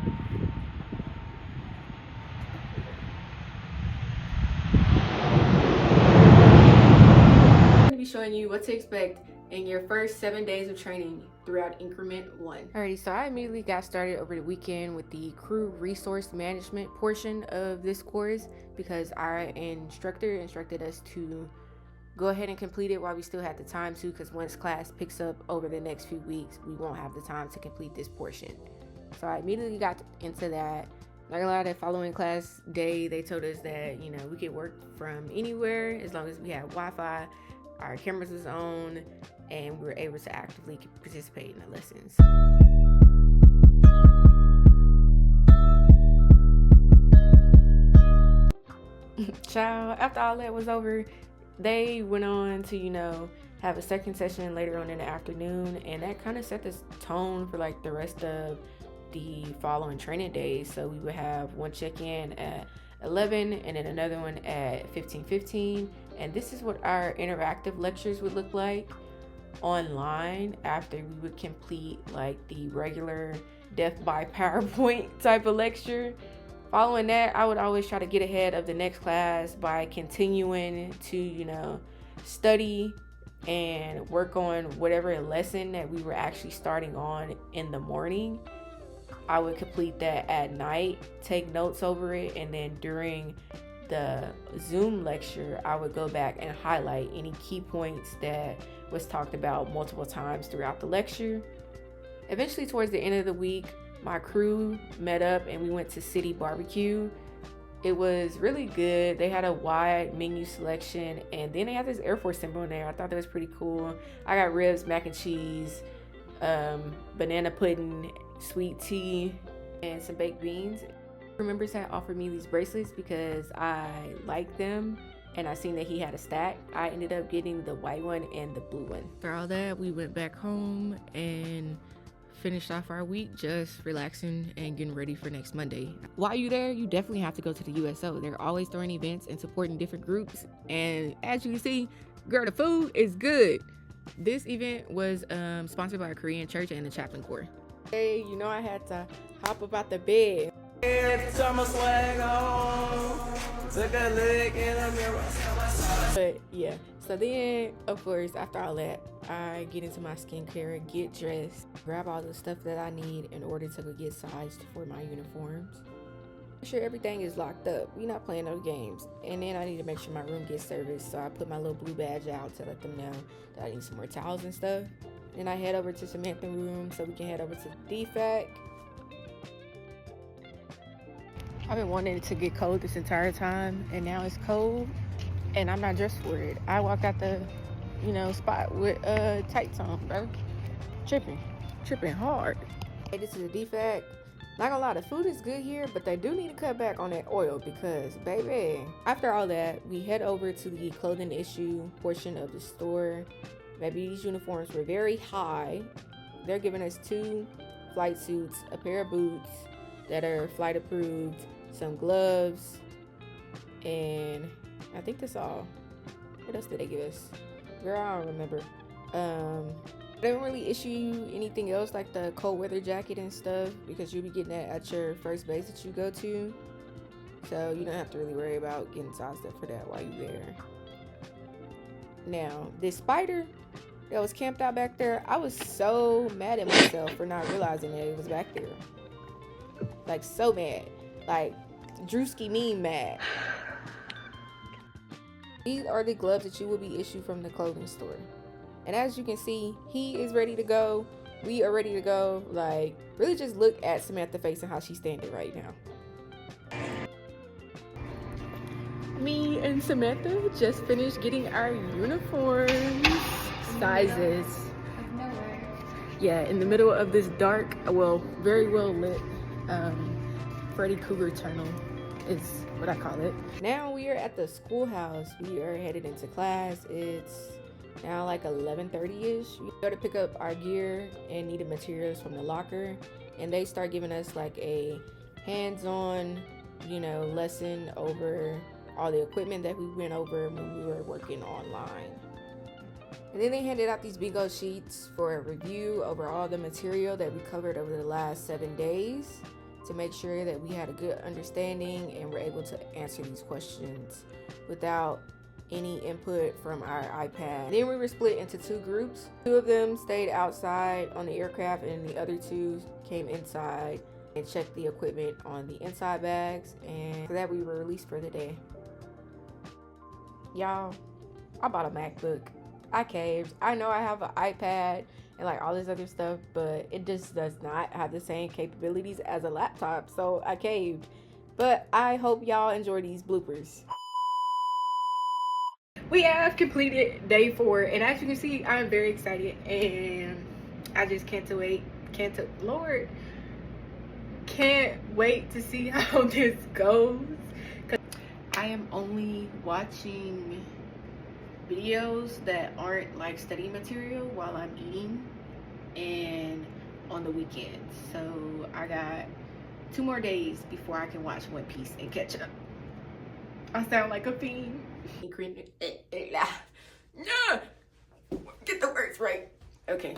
I'm going to be showing you what to expect in your first 7 days of training throughout increment 1. Alrighty, so I immediately got started over the weekend with the crew resource management portion of this course because our instructor instructed us to go ahead and complete it while we still had the time to, because once class picks up over the next few weeks, we won't have the time to complete this portion. So I immediately got into that. Not gonna lie, that following class day, they told us that, you know, we could work from anywhere as long as we had Wi-Fi, our cameras was on, and we were able to actively participate in the lessons. Child, after all that was over, they went on to, you know, have a second session later on in the afternoon, and that kind of set the tone for like the rest of the following training days. So we would have one check-in at 11 and then another one at 15:15, and this is what our interactive lectures would look like online after we would complete like the regular death by PowerPoint type of lecture. Following that, I would always try to get ahead of the next class by continuing to, you know, study and work on whatever lesson that we were actually starting on in the morning. I would complete that at night, take notes over it, and then during the Zoom lecture, I would go back and highlight any key points that was talked about multiple times throughout the lecture. Eventually, towards the end of the week, my crew met up and we went to City Barbecue. It was really good. They had a wide menu selection, and then they had this Air Force symbol in there. I thought that was pretty cool. I got ribs, mac and cheese, banana pudding, sweet tea, and some baked beans. Members had offered me these bracelets because I liked them, and I seen that he had a stack. I ended up getting the white one and the blue one. For all that, we went back home and finished off our week just relaxing and getting ready for next Monday. While you're there, you definitely have to go to the USO. They're always throwing events and supporting different groups, and as you can see, girl, the food is good. This event was sponsored by a Korean church and the chaplain corps. Hey, you know, I had to hop up out the bed. Turn my swag on, took a look in the mirror. But yeah, so then of course after all that, I get into my skincare, get dressed, grab all the stuff that I need in order to get sized for my uniforms. Make sure everything is locked up. We're not playing no games. And then I need to make sure my room gets serviced, so I put my little blue badge out to let them know that I need some more towels and stuff. Then I head over to Samantha's room so we can head over to the DFAC. I've been wanting it to get cold this entire time, and now it's cold, and I'm not dressed for it. I walked out the, you know, spot with tights on, bro. Tripping hard. Hey, this is the DFAC. Not gonna lie, the food is good here, but they do need to cut back on that oil because, baby. After all that, we head over to the clothing issue portion of the store. Baby, these uniforms were very high. They're giving us 2 flight suits, a pair of boots that are flight approved, some gloves, and I think that's all. What else did they give us? Girl, I don't remember. They don't really issue you anything else like the cold weather jacket and stuff because you'll be getting that at your first base that you go to. So you don't have to really worry about getting sized up for that while you're there. Now, this spider that was camped out back there, I was so mad at myself for not realizing that it was back there. Like, so mad. Like, Drewski mean mad. These are the gloves that you will be issued from the clothing store. And as you can see, he is ready to go. We are ready to go. Like, really just look at Samantha's face and how she's standing right now. Me and Samantha just finished getting our uniforms sizes. Yeah, in the middle of this dark, well, very well lit Freddy Krueger tunnel is what I call it. Now we are at the schoolhouse. We are headed into class. It's now like 11:30ish. We go to pick up our gear and needed materials from the locker, and they start giving us like a hands-on, you know, lesson over all the equipment that we went over when we were working online. And then they handed out these bingo sheets for a review over all the material that we covered over the last 7 days to make sure that we had a good understanding and were able to answer these questions without any input from our iPad. Then we were split into 2 groups. 2 of them stayed outside on the aircraft and the other 2 came inside and checked the equipment on the inside bags, and for that we were released for the day. Y'all, I bought a MacBook. I caved. I know I have an iPad and like all this other stuff, but it just does not have the same capabilities as a laptop, so I caved. But I hope y'all enjoy these bloopers. We have completed day 4, and as you can see, I'm very excited, and I just can't wait to see how this goes. I am only watching videos that aren't like study material while I'm eating and on the weekends. So I got 2 more days before I can watch One Piece and catch up. I sound like a fiend. Get the words right. Okay.